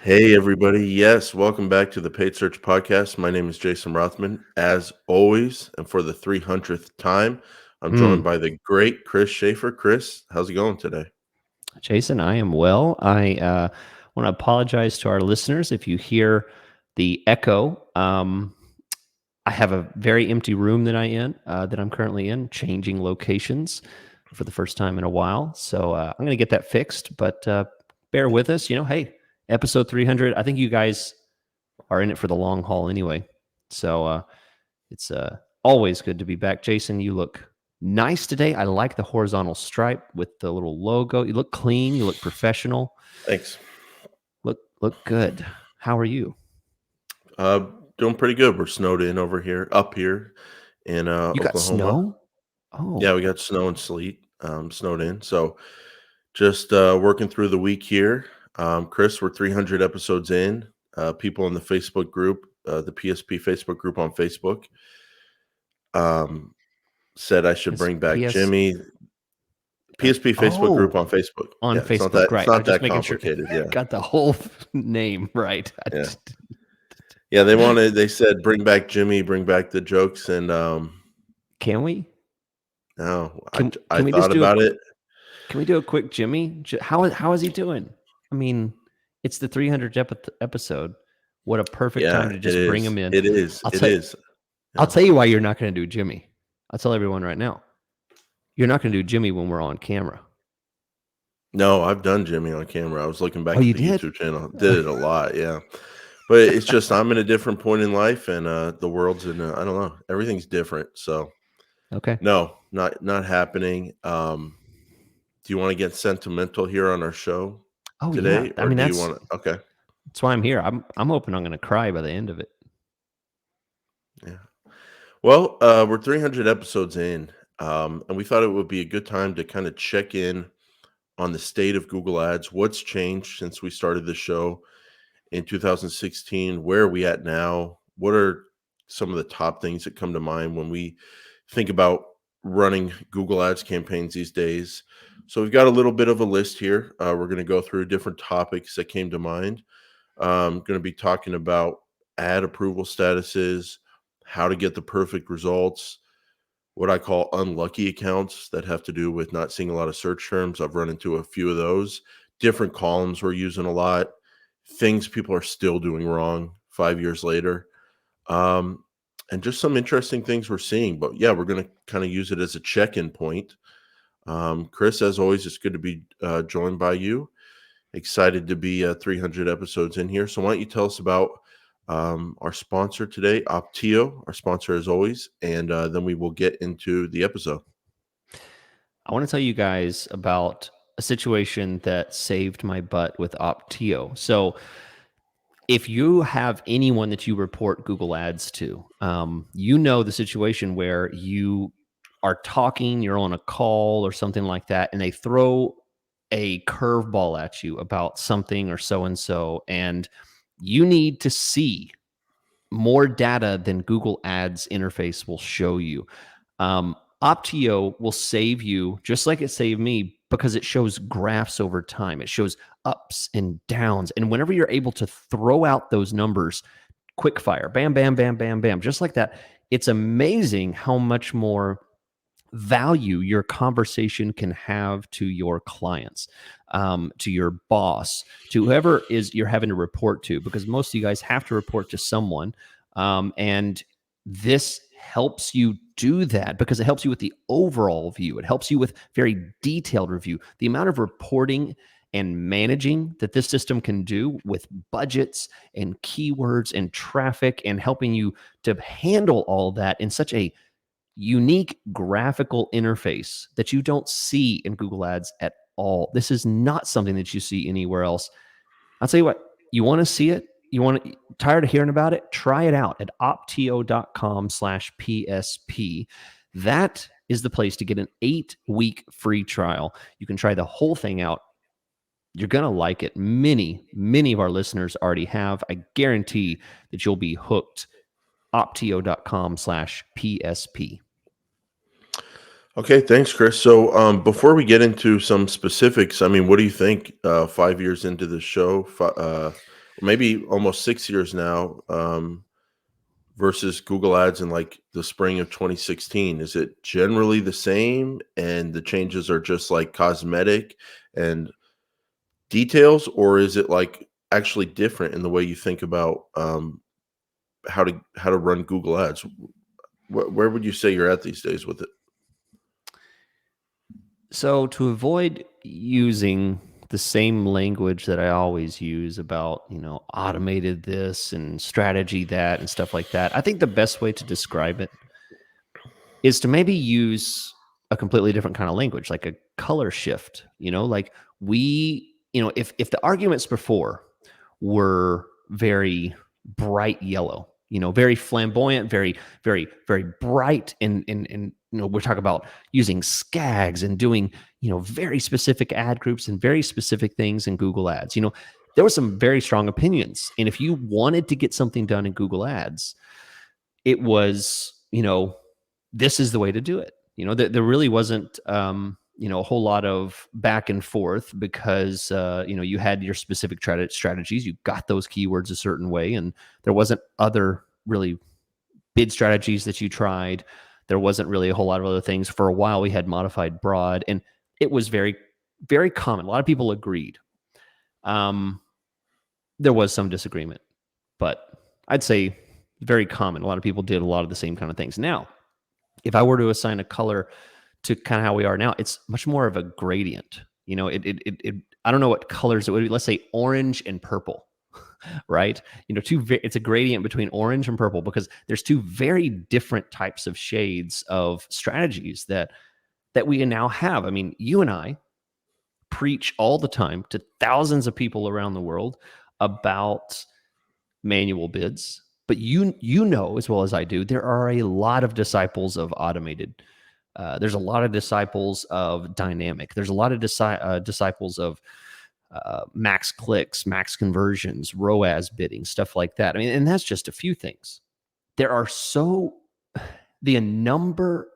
Hey, everybody. Yes, welcome back to the Paid Search Podcast. My name is Jason Rothman. As always, and for the 300th time, I'm joined Mm. by the great Chris Schaefer. Chris, how's it going today? Jason, I am well. I want to apologize to our listeners if you hear the echo. I have a very empty room that I'm currently in, changing locations for the first time in a while. So I'm going to get that fixed. But bear with us. Hey, episode 300. I think you guys are in it for the long haul anyway. So it's always good to be back. Jason, you look nice today. I like the horizontal stripe with the little logo. You look clean. You look professional. Thanks. Look good. How are you? Uh, Doing pretty good. We're snowed in over here, up here in You got Oklahoma. snow? Yeah, we Oh, got snow and sleet, snowed in. So just working through the week here. Chris, we're 300 episodes in. People in the Facebook group, the PSP Facebook group on Facebook, um, said I should is bring back PS Jimmy. PSP Facebook group on Facebook. on Yeah, Facebook, it's right? I not was just that making sure complicated. I Yeah, got the whole name right. yeah, yeah. They said bring back Jimmy, bring back the jokes, and Can we? no, I Can we thought just do a about it. Can we do a quick Jimmy? How is he doing? I mean, it's the 300th episode. What a perfect Yeah, time to it just bring is. him in. It is. I'll It tell is. I'll Yeah. tell you why you're not going to do Jimmy. I'll tell everyone right now. You're not going to do Jimmy when we're on camera. No, I've done Jimmy on camera. I was looking Oh, back at you the did? YouTube channel. Did it a lot. Yeah, but it's just I'm in a different point in life, and the world's in. I don't know. Everything's different. So Okay. no, not happening. Do you want to get sentimental here on our show Oh yeah. today, I or mean, do you that's want to? Okay, that's why I'm here. I'm hoping I'm going to cry by the end of it. yeah. Well, we're 300 episodes in, and we thought it would be a good time to kind of check in on the state of Google Ads. What's changed since we started the show in 2016? Where are we at now? What are some of the top things that come to mind when we think about running Google Ads campaigns these days? So we've got a little bit of a list here. We're going to go through different topics that came to mind. Going to be talking about ad approval statuses, how to get the perfect results, what I call unlucky accounts that have to do with not seeing a lot of search terms. I've run into a few of those. Different columns we're using a lot, things people are still doing wrong 5 years later. Um, and just some interesting things we're seeing. But yeah, we're going to kind of use it as a check in point. Chris, as always, it's good to be joined by you. Excited to be 300 episodes in here. So why don't you tell us about our sponsor today, Optio, our sponsor as always, and then we will get into the episode. I want to tell you guys about a situation that saved my butt with Optio. So, if you have anyone that you report Google Ads to, you know the situation where you are talking, you're on a call or something like that, and they throw a curveball at you about something or so and so, and you need to see more data than Google Ads interface will show you. Optio will save you just like it saved me because it shows graphs over time. It shows ups and downs. And whenever you're able to throw out those numbers quick fire, bam, bam, bam, bam, bam, just like that, it's amazing how much more value your conversation can have to your clients, to your boss, to whoever is you're having to report to, because most of you guys have to report to someone. And this helps you do that because it helps you with the overall view. It helps you with very detailed review. The amount of reporting and managing that this system can do with budgets and keywords and traffic and helping you to handle all that in such a unique graphical interface that you don't see in Google Ads at all. This is not something that you see anywhere else. I'll tell you what, you want to see it? You want to tired of hearing about it? Try it out at optio.com/PSP. That is the place to get an 8-week free trial. You can try the whole thing out. You're going to like it. Many of our listeners already have. I guarantee that you'll be hooked. optio.com/PSP. Okay, thanks, Chris. So before we get into some specifics, I mean, what do you think 5 years into the show? maybe almost 6 years now, versus Google Ads in like the spring of 2016? Is it generally the same and the changes are just like cosmetic and details, or is it like actually different in the way you think about how to run Google Ads? Where would you say you're at these days with it? So to avoid using the same language that I always use about, automated this and strategy that and stuff like that, I think the best way to describe it is to maybe use a completely different kind of language, like a color shift, like if the arguments before were very bright yellow, very flamboyant, very, very, very bright. And we're talking about using SCAGs and doing, very specific ad groups and very specific things in Google Ads. There were some very strong opinions. And if you wanted to get something done in Google Ads, it was, this is the way to do it. There really wasn't, a whole lot of back and forth because, you had your specific strategies. You got those keywords a certain way, and there wasn't other really bid strategies that you tried. There wasn't really a whole lot of other things. For a while, we had modified broad, and it was very, very common. A lot of people agreed. There was some disagreement, but I'd say very common. A lot of people did a lot of the same kind of things. Now, if I were to assign a color to kind of how we are now, it's much more of a gradient. I don't know what colors it would be. Let's say orange and purple, right? It's a gradient between orange and purple because there's two very different types of shades of strategies that we now have. I mean, you and I preach all the time to thousands of people around the world about manual bids, but you know as well as I do, there are a lot of disciples of automated. There's a lot of disciples of dynamic. There's a lot of disciples of max clicks, max conversions, ROAS bidding, stuff like that. I mean, and that's just a few things. There are the number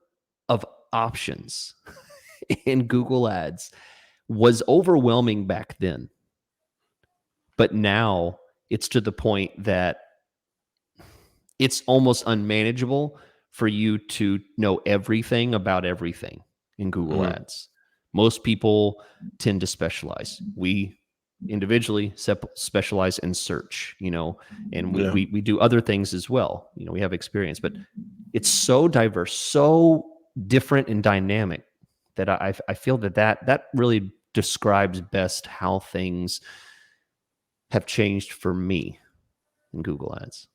of options in Google Ads was overwhelming back then. But now it's to the point that it's almost unmanageable for you to know everything about everything in Google Mhm. Ads. Most people tend to specialize. We individually specialize in search, and Yeah. we do other things as well. We have experience, but it's so diverse, so different and dynamic that I feel that really describes best how things have changed for me in Google Ads.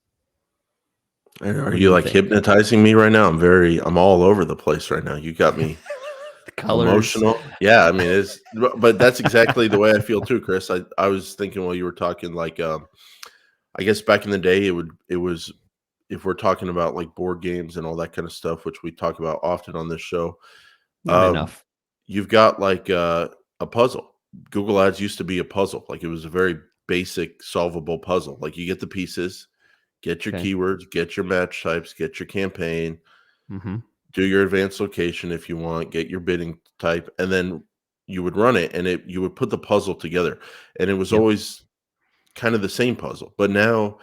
And are What do you you like think? hypnotizing me right now? I'm all over the place right now. You got me The colors. emotional. Yeah, I mean, but that's exactly the way I feel too, Chris. I was thinking while you were talking, like, I guess back in the day, it was if we're talking about like board games and all that kind of stuff, which we talk about often on this show. Not Um, enough. you've got like a puzzle. Google Ads used to be a puzzle. Like it was a very basic solvable puzzle. Like you get the pieces, get your Okay. keywords, get your match types, get your campaign, Mm-hmm. do your advanced location if you want, get your bidding type, and then you would run it and you would put the puzzle together. And it was Yep. always kind of the same puzzle. But now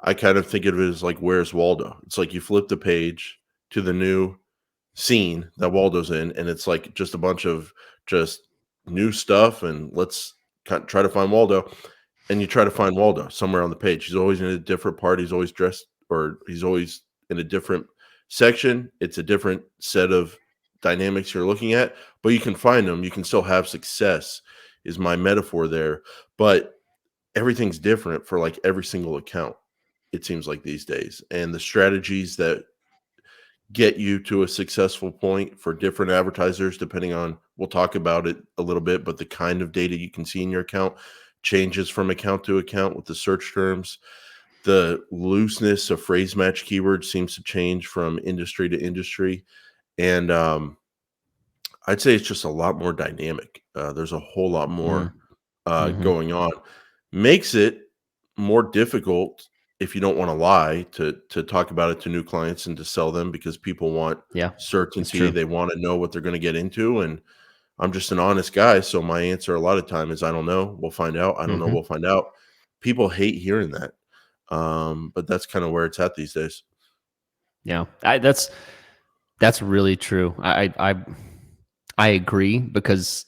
I kind of think of it as like where's Waldo? It's like you flip the page to the new scene that Waldo's in, and it's like just a bunch of just new stuff, and let's try to find Waldo. And you try to find Waldo somewhere on the page. He's always in a different part. He's always dressed, or he's always in a different section. It's a different set of dynamics you're looking at, but you can find them. You can still have success, is my metaphor there. But everything's different for like every single account, it seems like these days. And the strategies that get you to a successful point for different advertisers, depending on, we'll talk about it a little bit, but the kind of data you can see in your account changes from account to account with the search terms. The looseness of phrase match keywords seems to change from industry to industry. And I'd say it's just a lot more dynamic. There's a whole lot more Mm-hmm. going on. Makes it more difficult, if you don't want to lie, to talk about it to new clients and to sell them, because people want Yeah, it's certainty. true. They want to know what they're going to get into. And I'm just an honest guy. So my answer a lot of time is I don't know. We'll find out. I don't know. Mm-hmm. We'll find out. people hate hearing that. But that's kind of where it's at these days. Yeah, that's really true. I agree because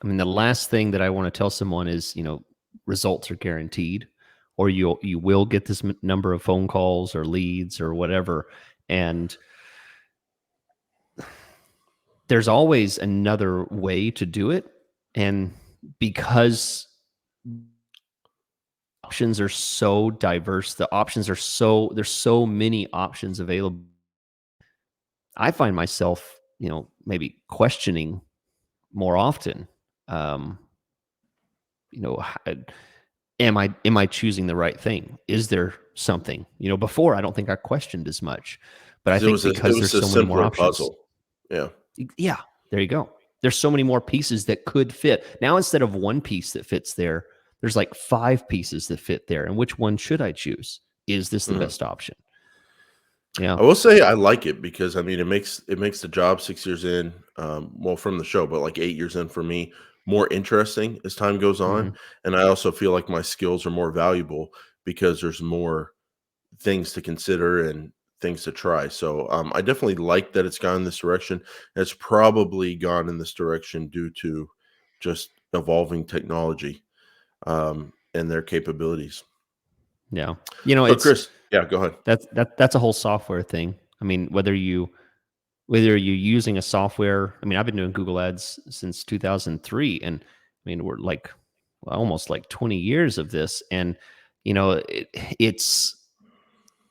I mean the last thing that I want to tell someone is results are guaranteed, or you will get this number of phone calls or leads or whatever, and there's always another way to do it, and because options are so diverse, the options are so there's so many options available. I find myself, maybe questioning more often. Um, am I choosing the right thing? Is there something? Before I don't think I questioned as much, but I Because think it because was there's a so many more simpler options. puzzle. Yeah. Yeah, there you go. There's so many more pieces that could fit. Now instead of one piece that fits there, there's like five pieces that fit there. And which one should I choose? Is this the Mhm. best option? Yeah. I will say I like it because I mean it makes the job 6 years in, well from the show, but like 8 years in for me, more interesting as time goes on. Hmm. And I also feel like my skills are more valuable because there's more things to consider and things to try. So I definitely like that it's gone in this direction. It's probably gone in this direction due to just evolving technology and their capabilities. Yeah. So It's Chris, yeah, go ahead. that's a whole software thing. I mean, whether you're using a software, I mean, I've been doing Google Ads since 2003, and I mean, we're like almost like 20 years of this, and it's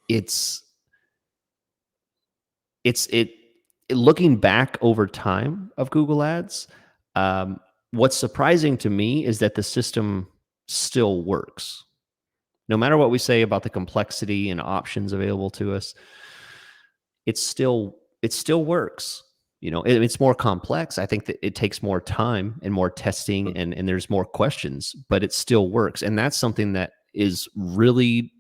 it's it's looking back over time of Google Ads. Um, what's surprising to me is that the system still works, no matter what we say about the complexity and options available to us. It still works. It's more complex. I think that it takes more time and more testing, and there's more questions, but it still works. And that's something that is really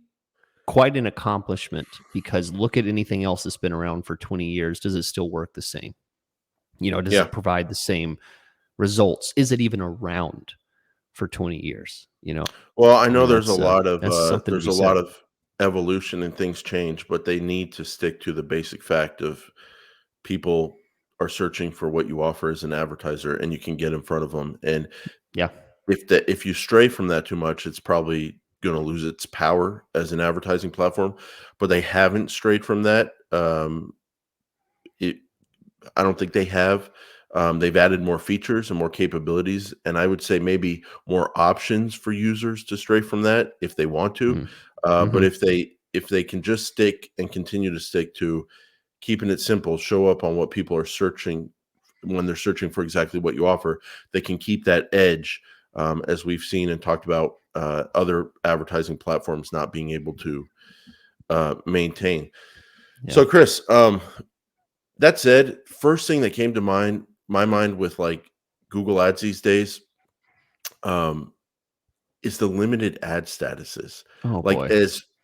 quite an accomplishment, because look at anything else that's been around for 20 years. Does it still work the same? Does Yeah. it provide the same results? Is it even around for 20 years? Well, I I know mean, that's something to there's be a lot said. of evolution and things change, but they need to stick to the basic fact of people are searching for what you offer as an advertiser and you can get in front of them. And Yeah. if you stray from that too much, it's probably going to lose its power as an advertising platform. But they haven't strayed from that. It, I don't think they have. They've added more features and more capabilities, and I would say maybe more options for users to stray from that if they want to. Mm. But Hmm. if they can just stick and continue to stick to keeping it simple, show up on what people are searching when they're searching for exactly what you offer, they can keep that edge, as we've seen and talked about other advertising platforms not being able to maintain. Yeah. So, Chris, that said, first thing that came to my mind with like Google Ads these days, um, is the limited ad statuses. Oh Like, boy.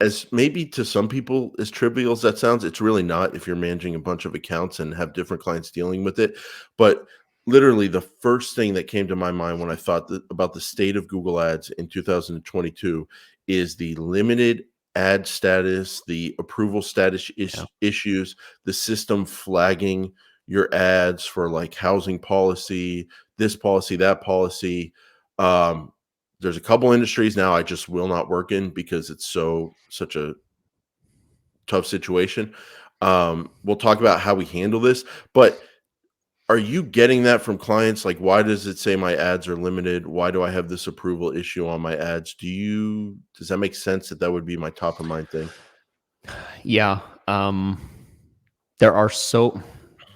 as maybe to some people as trivial as that sounds, it's really not if you're managing a bunch of accounts and have different clients dealing with it. But literally the first thing that came to my mind when I thought about the state of Google Ads in 2022 is the limited ad status, the approval status Yeah. issues, the system flagging your ads for like housing policy, this policy, that policy. Um, there's a couple industries now I just will not work in because it's such a tough situation. We'll talk about how we handle this, but are you getting that from clients? Like, why does it say my ads are limited? Why do I have this approval issue on my ads? Does that make sense that that would be my top of mind thing? Yeah. There are so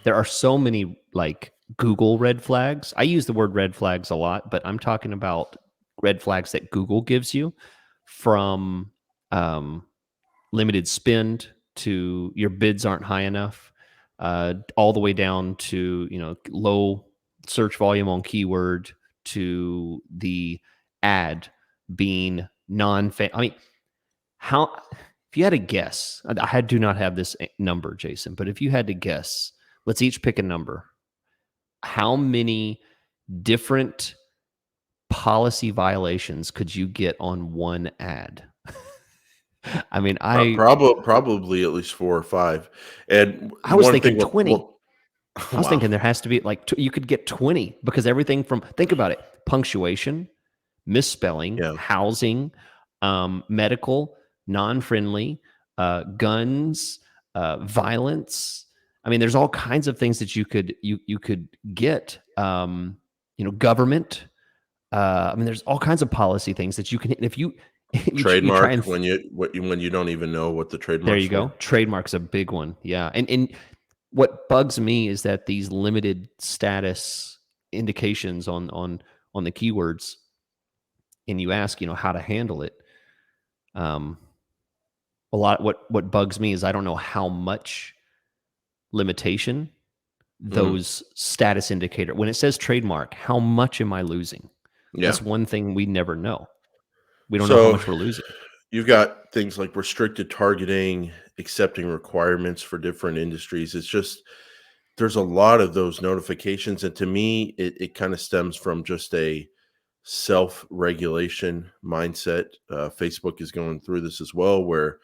there are so many like Google red flags. I use the word red flags a lot, but I'm talking about red flags that Google gives you, from um, limited spend to your bids aren't high enough, all the way down to low search volume on keyword, to the ad being non-fan. I mean, how if you had to guess, do not have this number, Jason, but if you had to guess, let's each pick a number. How many different policy violations could you get on one ad? I mean, Probably at least 4 or 5, and I was one thinking thing what 20. I was wow, thinking there has to be like you could get 20 because everything from think about it, punctuation, misspelling, yeah, housing, medical, non-friendly, guns, violence. I mean, there's all kinds of things that you could get. Government. I mean, there's all kinds of policy things that you can if you you try trademark and when you don't even know what the there trademark's you go. for. Trademark's a big one. Yeah. And what bugs me is that these limited status indications on the keywords and you ask, how to handle it. Um a lot what bugs me is I don't know how much limitation Mhm, those status indicator when it says trademark, how much am I losing? yeah. That's one thing we never know. We don't know how So, much we're losing. you've got things like restricted targeting, accepting requirements for different industries. It's just there's a lot of those notifications, and to me, it kinda stems from just a self-regulation mindset. Facebook is going through this as well, where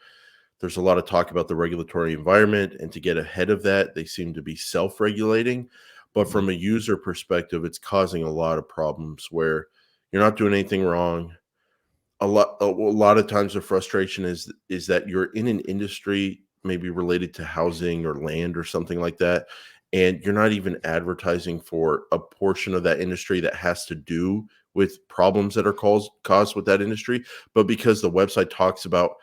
there's a lot of talk about the regulatory environment, and to get ahead of that, they seem to be self-regulating. But Mhm. from a user perspective, it's causing a lot of problems where you're not doing anything wrong. A lot of times the frustration is that you're in an industry maybe related to housing or land or something like that, and you're not even advertising for a portion of that industry that has to do with problems that are caused with that industry, but because the website talks about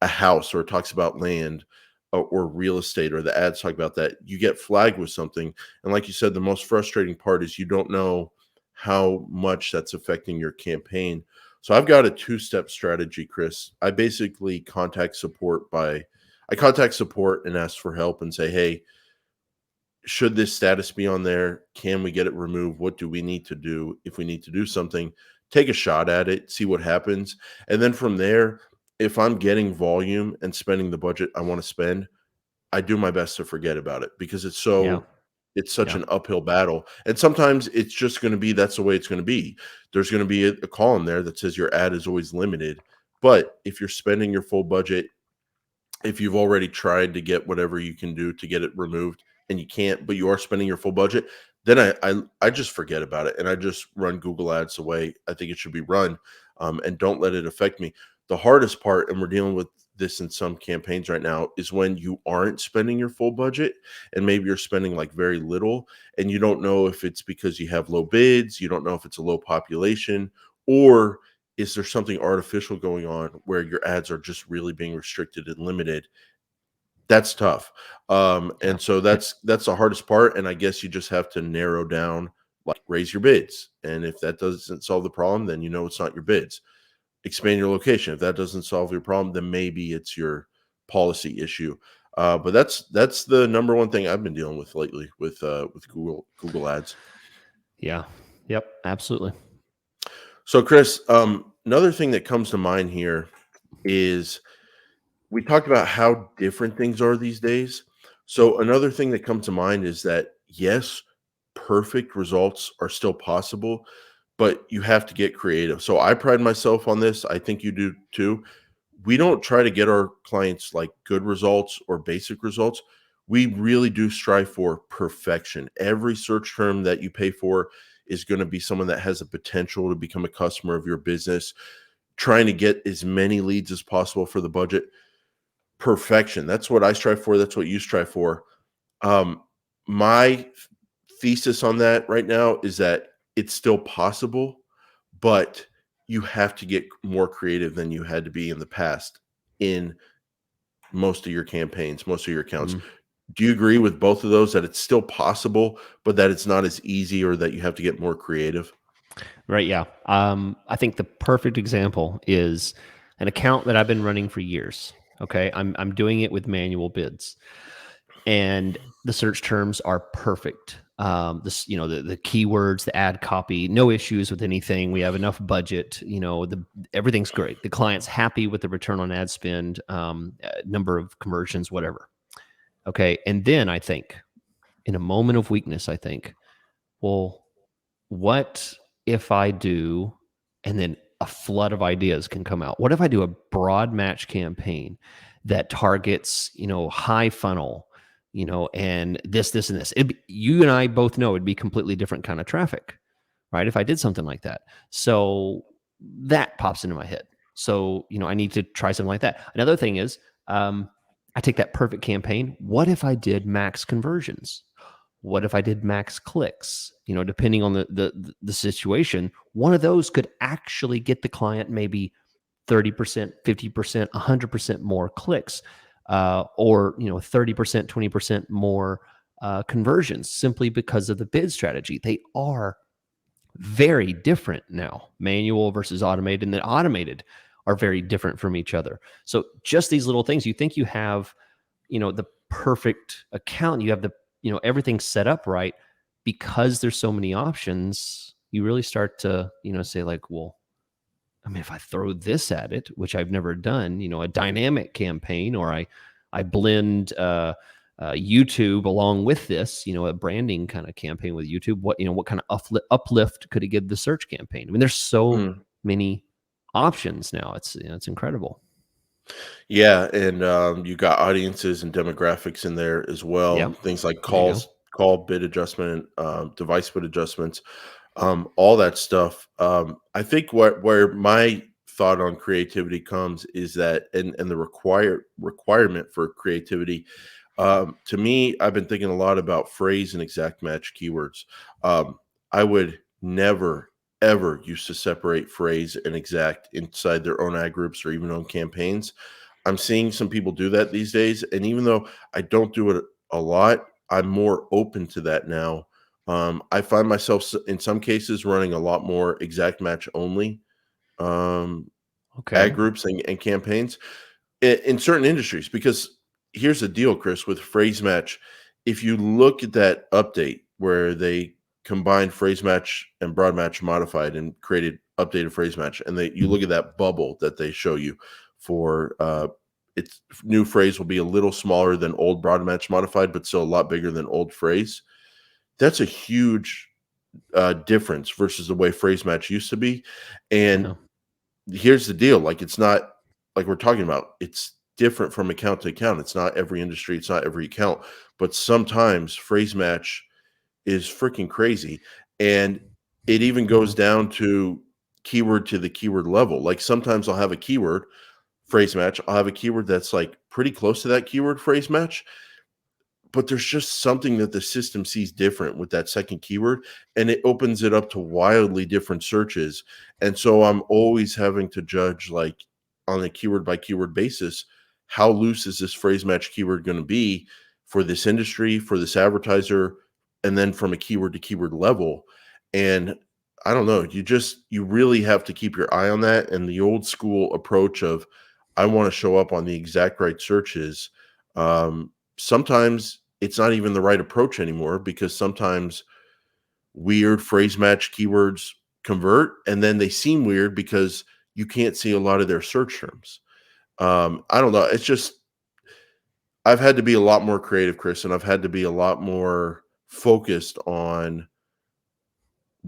a house or it talks about land or real estate, or the ads talk about that, you get flagged with something. And like you said, the most frustrating part is you don't know how much that's affecting your campaign. So I've got a two-step strategy, Chris. I contact support and ask for help and say, hey, should this status be on there? Can we get it removed? What do we need to do? If we need to do something, take a shot at it, see what happens. And then from there, if I'm getting volume and spending the budget I want to spend, I do my best to forget about it because Yeah. it's such Yeah. an uphill battle. And sometimes it's just going to be that's the way it's going to be. There's going to be a column there that says your ad is always limited. But if you're spending your full budget, if you've already tried to get whatever you can do to get it removed and you can't, but you are spending your full budget, then I just forget about it and I just run Google Ads the way I think it should be run, and don't let it affect me. The hardest part, and we're dealing with this in some campaigns right now, is when you aren't spending your full budget and maybe you're spending like very little, and you don't know if it's because you have low bids, you don't know if it's a low population, or is there something artificial going on where your ads are just really being restricted and limited? That's tough. Yeah. And so that's the hardest part. And I guess you just have to narrow down, like raise your bids. And if that doesn't solve the problem, then you know it's not your bids. Expand your location. If that doesn't solve your problem, then maybe it's your policy issue. But that's the number one thing I've been dealing with lately with Google Ads. Yeah. Yep. Absolutely. So Chris, another thing that comes to mind here is we talked about how different things are these days. So another thing that comes to mind is that yes, perfect results are still possible, but you have to get creative. So I pride myself on this. I think you do too. We don't try to get our clients like good results or basic results. We really do strive for perfection. Every search term that you pay for is going to be someone that has a potential to become a customer of your business, trying to get as many leads as possible for the budget. Perfection. That's what I strive for. That's what you strive for. Um, my thesis on that right now is that it's still possible, but you have to get more creative than you had to be in the past in most of your campaigns, most of your accounts. Mm. Do you agree with both of those that it's still possible, but that it's not as easy or that you have to get more creative? Right. Yeah. I think the perfect example is an account that I've been running for years. Okay. I'm doing it with manual bids, and the search terms are perfect. This, the keywords, the ad copy, no issues with anything. We have enough budget. Everything's great. The client's happy with the return on ad spend, number of conversions, whatever. Okay. And then I think, in a moment of weakness, I think, well, what if I do? and then a flood of ideas can come out. What if I do a broad match campaign that targets, high funnel, and this and this? You and I both know it'd be completely different kind of traffic, right? If I did something like that. So that pops into my head. So, I need to try something like that. Another thing is, I take that perfect campaign. What if I did max conversions? What if I did max clicks? Depending on the situation, one of those could actually get the client maybe 30%, 50%, 100% more clicks, or 30%, 20% more conversions, simply because of the bid strategy. They are very different now, manual versus automated, and then automated are very different from each other. So just these little things, you think you have, the perfect account, you have everything set up right. Because there's so many options, you really start to, say like, well, I mean, if I throw this at it, which I've never done, a dynamic campaign, or I blend YouTube along with this, a branding kind of campaign with YouTube. What kind of uplift could it give the search campaign? I mean, there's so Mm. many options now. It's incredible. Yeah, and, you got audiences and demographics in there as well, Yep. things like There you go. call bid adjustment, device bid adjustments, all that stuff. I think where my thought on creativity comes is that, and the requirement for creativity, to me, I've been thinking a lot about phrase and exact match keywords. I would never ever used to separate phrase and exact inside their own ad groups or even on campaigns. I'm seeing some people do that these days, and even though I don't do it a lot, I'm more open to that now. I find myself in some cases running a lot more exact match only um, ad Okay. groups and campaigns in certain industries. Because here's the deal, Chris, with phrase match. If you look at that update where they combined phrase match and broad match modified and created updated phrase match, and you look at that bubble that they show you for its new phrase will be a little smaller than old broad match modified, but still a lot bigger than old phrase. That's a huge difference versus the way phrase match used to be. And Yeah. here's the deal, like, it's not like we're talking about, it's different from account to account. It's not every industry, it's not every account, but sometimes phrase match is freaking crazy. And it even Yeah. goes down to the keyword level. Like, sometimes I'll have a keyword phrase match, I'll have a keyword that's like pretty close to that keyword phrase match, but there's just something that the system sees different with that second keyword, and it opens it up to wildly different searches. And so I'm always having to judge, like, on a keyword by keyword basis, how loose is this phrase match keyword going to be for this industry, for this advertiser, and then from a keyword to keyword level. And I don't know, you really have to keep your eye on that. And the old school approach of, I want to show up on the exact right searches, sometimes it's not even the right approach anymore, because sometimes weird phrase match keywords convert, and then they seem weird because you can't see a lot of their search terms. I don't know. It's just, I've had to be a lot more creative, Chris, and I've had to be a lot more focused on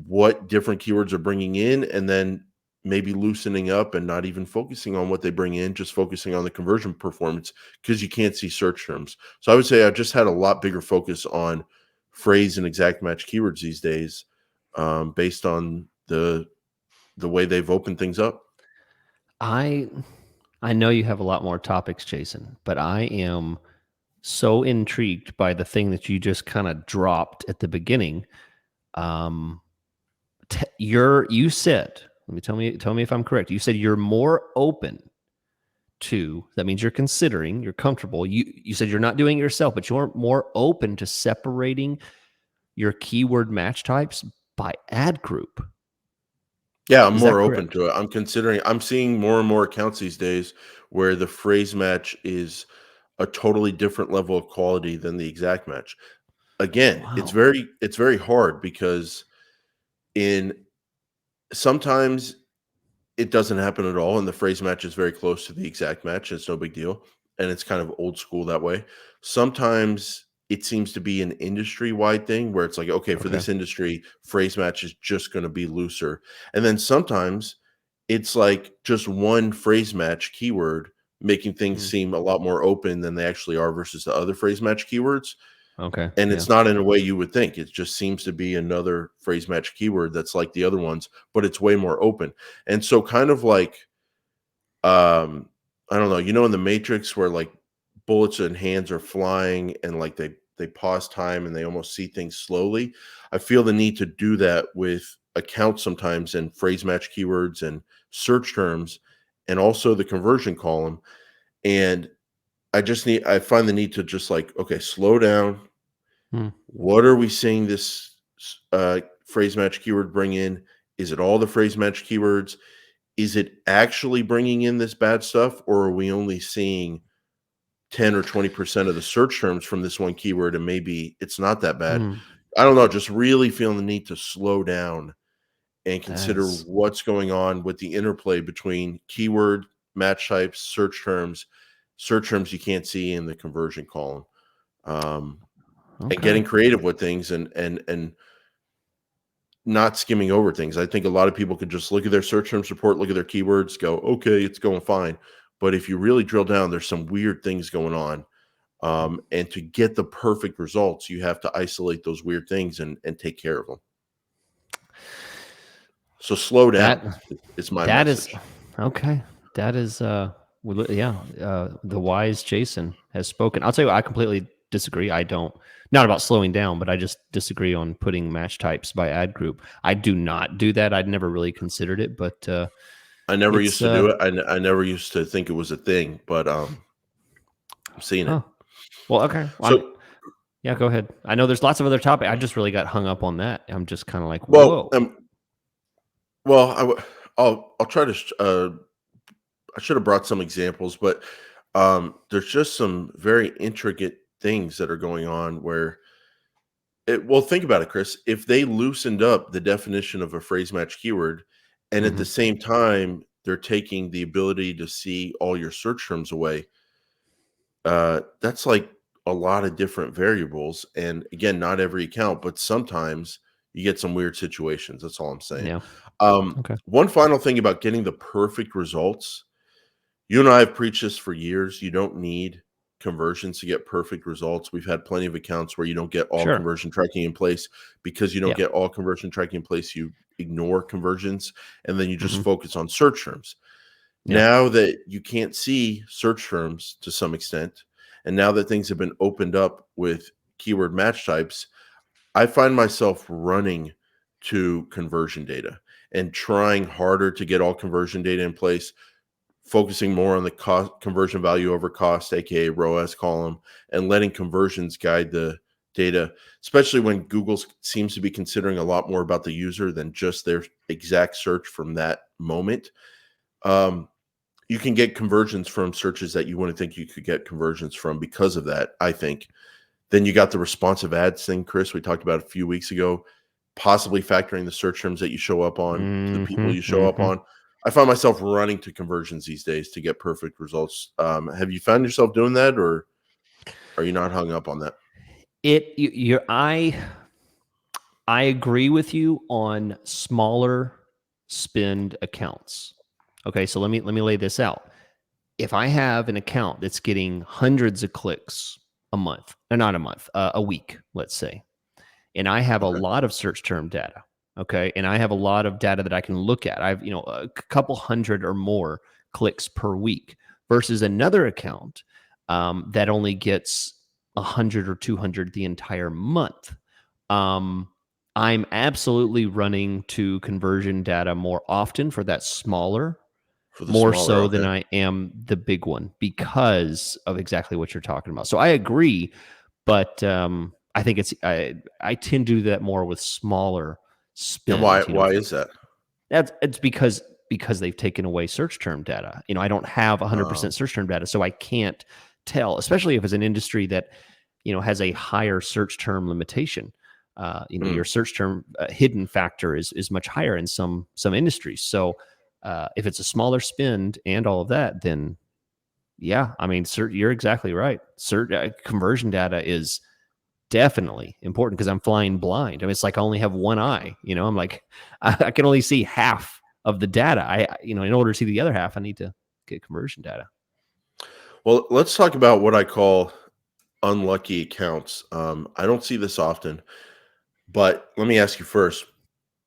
what different keywords are bringing in, and then maybe loosening up and not even focusing on what they bring in, just focusing on the conversion performance, because you can't see search terms. So I would say I've just had a lot bigger focus on phrase and exact match keywords these days, based on the way they've opened things up. I I know you have a lot more topics, Jason, but I am so intrigued by the thing that you just kind of dropped at the beginning. Um, you said, let me tell me if I'm correct. You said you're more open to, that means you're considering, you're comfortable. You said you're not doing it yourself, but you're more open to separating your keyword match types by ad group. Yeah, I'm Is that more open correct? to it. I'm seeing more and more accounts these days where the phrase match is a totally different level of quality than the exact match. Again, Wow. it's very hard because in sometimes it doesn't happen at all, and the phrase match is very close to the exact match. It's no big deal, and it's kind of old school that way. Sometimes it seems to be an industry-wide thing where it's like, okay, for Okay. this industry, phrase match is just gonna be looser. And then sometimes it's like just one phrase match keyword making things Mm. seem a lot more open than they actually are versus the other phrase match keywords. Okay. And Yeah. it's not in a way you would think. It just seems to be another phrase match keyword that's like the other ones, but it's way more open. And so kind of like I don't know, in the Matrix where like bullets and hands are flying and like they pause time and they almost see things slowly. I feel the need to do that with accounts sometimes and phrase match keywords and search terms and also the conversion column. And I find the need to just like, okay, slow down. Mm. What are we seeing this phrase match keyword bring in? Is it all the phrase match keywords? Is it actually bringing in this bad stuff, or are we only seeing 10 or 20% of the search terms from this one keyword and maybe it's not that bad? Mm. I don't know, just really feeling the need to slow down and That consider is what's going on with the interplay between keyword, match types, search terms you can't see in the conversion column. Um, and okay. getting creative with things and not skimming over things. I think a lot of people could just look at their search terms report, look at their keywords, go, okay, it's going fine. But if you really drill down, there's some weird things going on. And to get the perfect results, you have to isolate those weird things and take care of them. So slow That down is my that is message. okay. That is yeah, the wise Jason has spoken. I'll tell you what, I completely disagree. I don't, not about slowing down, but I just disagree on putting match types by ad group. I do not do that. I'd never really considered it, but I never it's used to do it. I never used to think it was a thing, but I'm seeing it. huh. Well, okay. Well, So, yeah, go ahead. I know there's lots of other topics. I just really got hung up on that. I'm just kind of like, well, whoa. well, I'll try to. I should have brought some examples, but there's just some very intricate things that are going on where well, think about it, Chris. If they loosened up the definition of a phrase match keyword, and at Hmm. the same time they're taking the ability to see all your search terms away, that's like a lot of different variables. And again, not every account, but sometimes you get some weird situations. That's all I'm saying. Yeah. Okay. One final thing about getting the perfect results. You and I have preached this for years. You don't need conversions to get perfect results. We've had plenty of accounts where you don't get all Sure. conversion tracking in place. Because you don't Yeah. get all conversion tracking in place, you ignore conversions and then you just Hmm. focus on search terms. Yeah. Now that you can't see search terms to some extent, and now that things have been opened up with keyword match types, I find myself running to conversion data and trying harder to get all conversion data in place, focusing more on the cost conversion value over cost, aka ROAS column, and letting conversions guide the data, especially when Google seems to be considering a lot more about the user than just their exact search from that moment. Um, you can get conversions from searches that you wouldn't think you could get conversions from because of that, I think. Then you got the responsive ads thing, Chris, we talked about a few weeks ago, possibly factoring the search terms that you show up on to the people Hmm. you show up Hmm. on. I find myself running to conversions these days to get perfect results. Have you found yourself doing that, or are you not hung up on that? I agree with you on smaller spend accounts. Okay, so let me lay this out. If I have an account that's getting hundreds of clicks a month, or not a month, a week, let's say, and I have a Okay. lot of search term data, okay, and I have a lot of data that I can look at. I've a couple hundred or more clicks per week versus another account that only gets 100 or 200 the entire month. Um, I'm absolutely running to conversion data more often for that smaller, For the more smaller, so than okay. I am the big one because of exactly what you're talking about. So I agree, but I think I tend to do that more with smaller And why spend. why is that? That's it's because they've taken away search term data. I don't have Um, 100% search term data, so I can't tell, especially if it's an industry that has a higher search term limitation. Your mm, search term hidden factor is much higher in some industries. So if it's a smaller spend and all of that, then yeah, I mean, you're exactly right. Conversion data is definitely important because I'm flying blind. I mean, it's like I only have one eye. I'm like, I can only see half of the data. In order to see the other half, I need to get conversion data. Well, let's talk about what I call unlucky accounts. I don't see this often, but let me ask you first.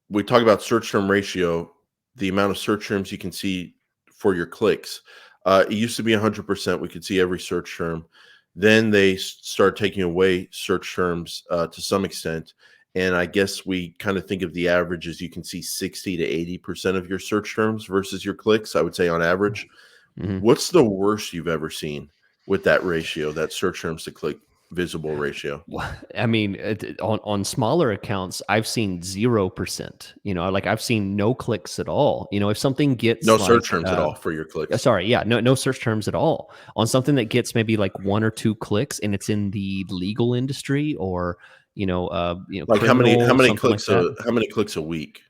We talk about search term ratio, the amount of search terms you can see for your clicks. It used to be 100%. We could see every search term. Then they start taking away search terms to some extent. And I guess we kind of think of the average as you can see 60 to 80% of your search terms versus your clicks, I would say on average. Mhm. What's the worst you've ever seen with that ratio, that search terms to click visible ratio? I mean, on smaller accounts, I've seen 0%. Like I've seen no clicks at all. If something No gets search like, terms at all for your clicks. sorry, yeah, no search terms at all on something that gets maybe like one or two clicks, and it's in the legal industry or Like how criminal, many something like clicks that. a week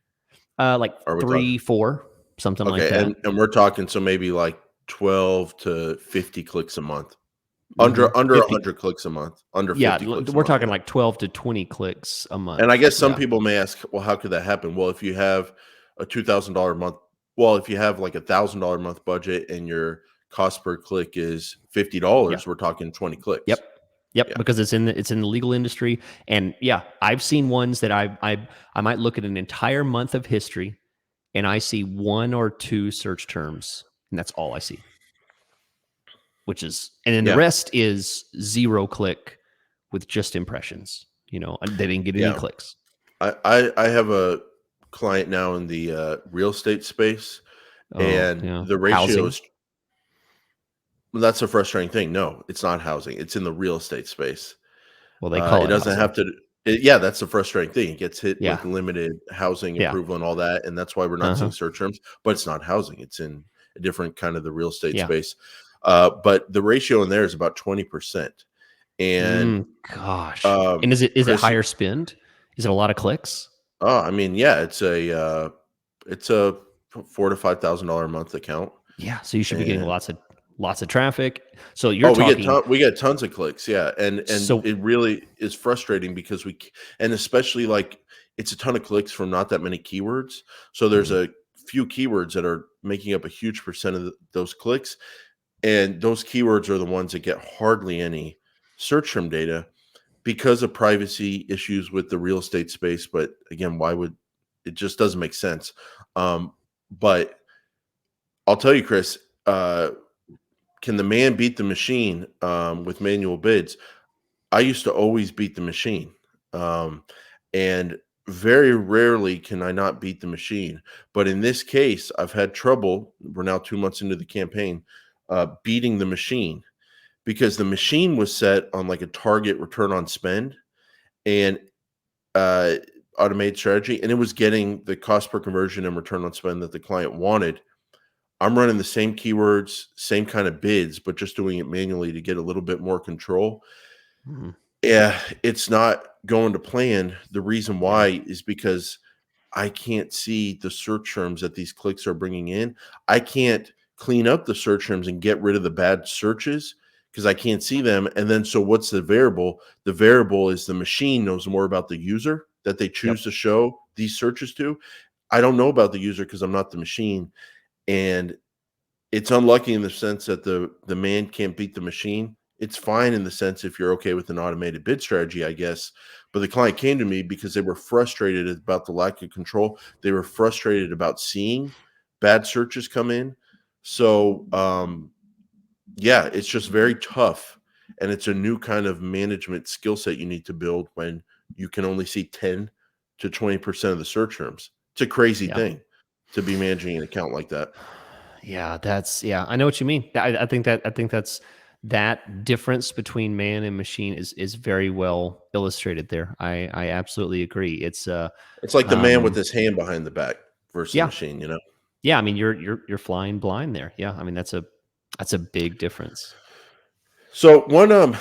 Like are we talking? 3, 4, something like Okay, that. and we're talking so maybe like 12 to 50 clicks a month. Hmm. Under 50. 100 clicks a month. Under Yeah, 50 clicks a we're month, talking yeah. like 12 to 20 clicks a And I month. guess some Yeah, people may ask, "Well, how could that happen?" Well, if you have a $2,000 a month if you have like $1,000 a month budget and your cost per click is yeah. $50, we're talking 20 clicks. Yep. Yep, Yeah. because it's in the legal industry, and yeah, I've seen ones that I might look at an entire month of history, and I see one or two search terms, and that's all I see. And then the Yeah. rest is 0 click with just impressions. And they didn't get any Yeah. clicks. I have a client now in the, real estate space, Oh and yeah, the ratio housing. is that's a frustrating thing. No, it's not housing. It's in the real estate space. Well, they call It it doesn't housing. have to yeah, that's the frustrating thing. It gets hit Yeah, with limited housing yeah, approval and all that, and that's why we're not uh huh, seeing search terms, but it's not housing. It's in a different kind of the real estate yeah. space. But the ratio in there is about 20%. And, Gosh, and is it Chris, higher spend? Is it a lot of clicks? I mean, yeah, it's a $4 to $5,000 a month account, Yeah, so you should be getting and lots of traffic. So you're oh, talking. we get tons of clicks, yeah, and So it really is frustrating because and especially, like, it's a ton of clicks from not that many keywords, so there's mhm, a few keywords that are making up a huge percent of those clicks, and those keywords are the ones that get hardly any search term data because of privacy issues with the real estate space, but again, why would it just doesn't make sense, but I'll tell you, Chris, can the man beat the machine, with manual bids? I used to always beat the machine. Um, and very rarely can I not beat the machine. But in this case, I've had trouble. We're now 2 months into the campaign, beating the machine because the machine was set on like a target return on spend and uh, automated strategy, and it was getting the cost per conversion and return on spend that the client wanted. I'm running the same keywords, same kind of bids, but just doing it manually to get a little bit more control. mhm, Yeah, it's not going to plan. The reason yeah, why is because I can't see the search terms that these clicks are bringing in. I can't clean up the search terms and get rid of the bad searches because I can't see them. And then, so what's the variable? The variable is the machine knows more about the user that they yep, choose to show these searches to. I don't know about the user because I'm not the machine. And it's unlucky in the sense that the man can't beat the machine. It's fine in the sense if you're okay with an automated bid strategy, I guess. But the client came to me because they were frustrated about the lack of control. They were frustrated about seeing bad searches come in. So yeah, it's just very tough. And it's a new kind of management skill set you need to build when you can only see 10 to 20% of the search terms. It's a crazy yeah. thing to be managing an account like that. Yeah, I know what you mean. I think that's that difference between man and machine is very well illustrated there. I absolutely agree. It's It's like the man with um his hand behind the back versus the yeah. machine, you know? Yeah, I mean you're flying blind there. Yeah, I mean that's a big difference. So one, and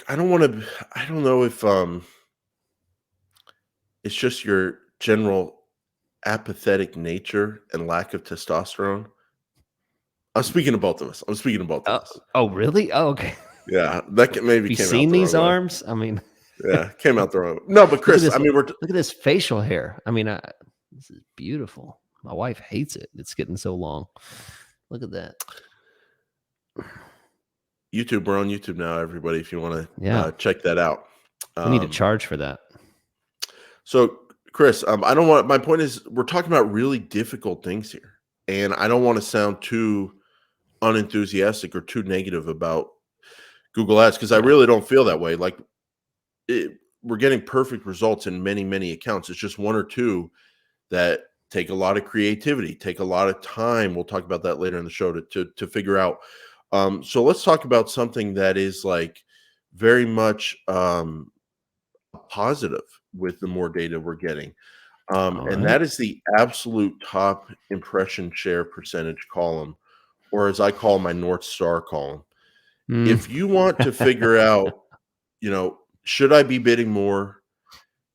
I don't know if it's just your general apathetic nature and lack of testosterone. I'm speaking to both of us. I'm speaking to both of Uh, us. oh, really? Oh, okay. Yeah, that maybe You came out seen the these wrong way. arms? I mean, Yeah, came out the wrong way. No, but look at Chris, this I mean, look at this facial hair. I mean, this is beautiful. My wife hates it. It's getting so long. Look at that. YouTube, we're on YouTube now, everybody, if you want to Yeah. check that out. We need to Um, charge for that. so, Chris, I don't want, my point is, we're talking about really difficult things here. And I don't want to sound too unenthusiastic or too negative about Google Ads because I Yeah. really don't feel that way. Like, we're getting perfect results in many, many accounts. It's just one or two that take a lot of creativity, take a lot of time. We'll talk about that later in the show to figure out. So let's talk about something that is like very much positive with the more data we're getting. All And right. that is the absolute top impression share percentage column, or as I call my North Star column. Mm. If you want to figure out, should I be bidding more?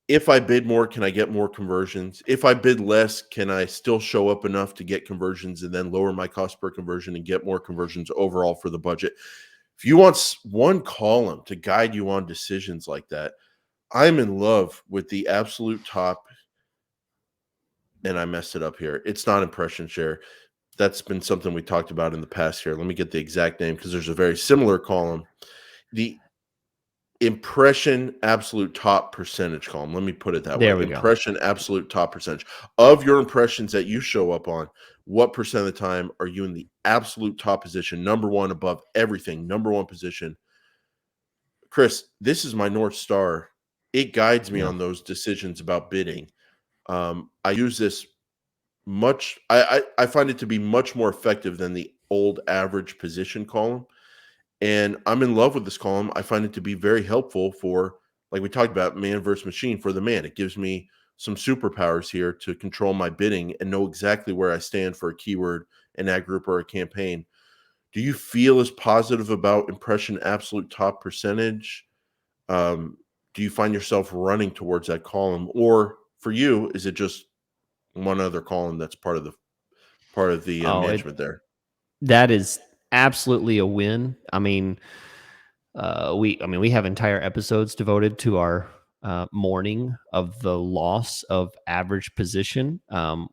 If I bid more, can I get more conversions? If I bid less, can I still show up enough to get conversions and then lower my cost per conversion and get more conversions overall for the budget? If you want one column to guide you on decisions like that, I'm in love with the absolute top, and I messed it up here. It's not impression share. That's been something we talked about in the past here. Let me get the exact name because there's a very similar column. The impression absolute top percentage column. Let me put it that way. There we go. Impression absolute top percentage of your impressions that you show up on. What percent of the time are you in the absolute top position, number one above everything, number one position? Chris, this is my North Star. It guides me Yeah. on those decisions about bidding. I use this much. I find it to be much more effective than the old average position column. And I'm in love with this column. I find it to be very helpful for, like we talked about, man versus machine for the man. It gives me some superpowers here to control my bidding and know exactly where I stand for a keyword, an ad group, or a campaign. Do you feel as positive about impression absolute top percentage? Um, do you find yourself running towards that column, or for you, is it just one other column that's part of the Oh, management there? that is absolutely a win. We have entire episodes devoted to our mourning of the loss of average position,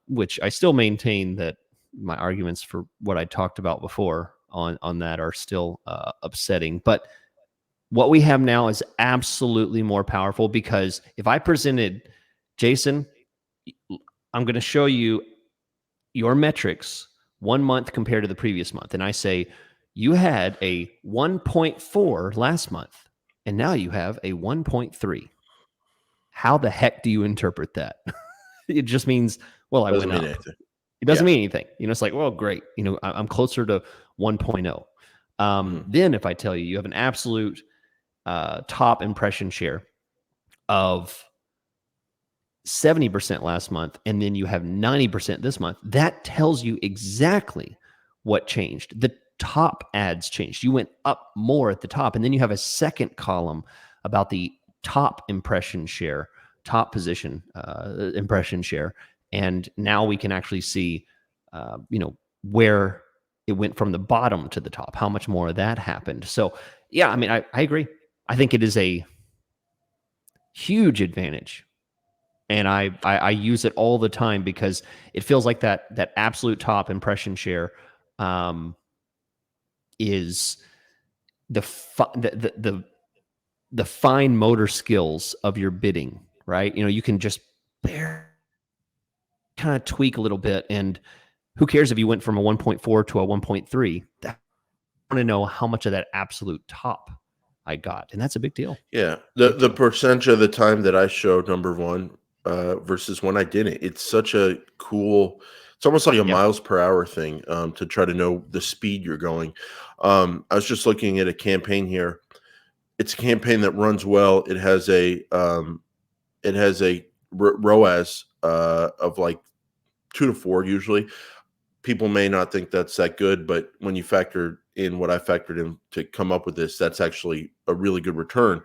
which I still maintain that my arguments for what I talked about before on that are still upsetting. But what we have now is absolutely more powerful because if I presented, Jason, I'm going to show you your metrics 1 month compared to the previous month. And I say, you had a 1.4 last month, and now you have a 1.3. How the heck do you interpret that? It just means, well, I Doesn't went mean up. anything. It doesn't Yeah. mean anything. It's like, well, great. I'm closer to 1.0. Mhm. Then if I tell you have an absolute top impression share of 70% last month and then you have 90% this month, that tells you exactly what changed. The top ads changed. You went up more at the top. And then you have a second column about the top impression share, top position impression share. And now we can actually see, where it went from the bottom to the top, how much more of that happened. So, yeah, I agree. I think it is a huge advantage and I use it all the time because it feels like that absolute top impression share um, is the fine motor skills of your bidding, right? You can just kind of tweak a little bit, and who cares if you went from a 1.4 to a 1.3? I want to know how much of that absolute top I got, and that's a big deal. Yeah, the Big the deal. percentage of the time that I showed number 1, versus when I didn't, it's such a cool, it's almost like a Yeah. miles per hour thing, to try to know the speed you're going. I was just looking at a campaign here. It's a campaign that runs well. It has a ROAS, of, like, 2 to 4 usually. People may not think that's that good, but when you factor in what I factored in to come up with this, that's actually a really good return.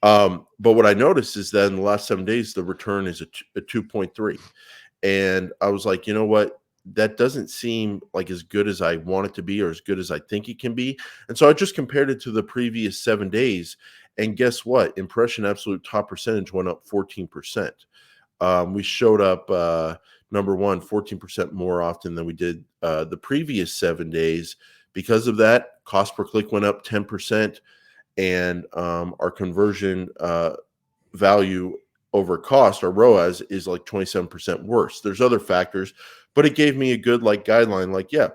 But what I noticed is that in the last 7 days, the return is a 2.3. And I was like, you know what? That doesn't seem like as good as I want it to be or as good as I think it can be. And so I just compared it to the previous 7 days. And guess what? Impression absolute top percentage went up 14%. We showed up number one, 14% more often than we did the previous 7 days. Because of that, cost per click went up 10%, and our conversion value over cost, our ROAS, is like 27% worse. There's other factors, but it gave me a good like guideline. Like, yeah,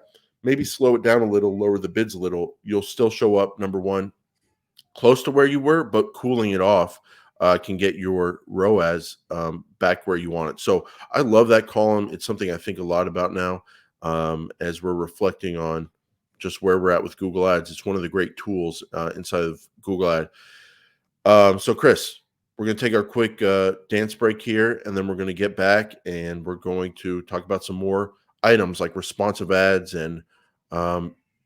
maybe slow it down a little, lower the bids a little. You'll still show up number one, close to where you were, but cooling it off can get your ROAS back where you want it. So I love that column. It's something I think a lot about now as we're reflecting on just where we're at with Google Ads. It's one of the great tools inside of Google Ad. So Chris, we're going to take our quick dance break here, and then we're going to get back and we're going to talk about some more items like responsive ads and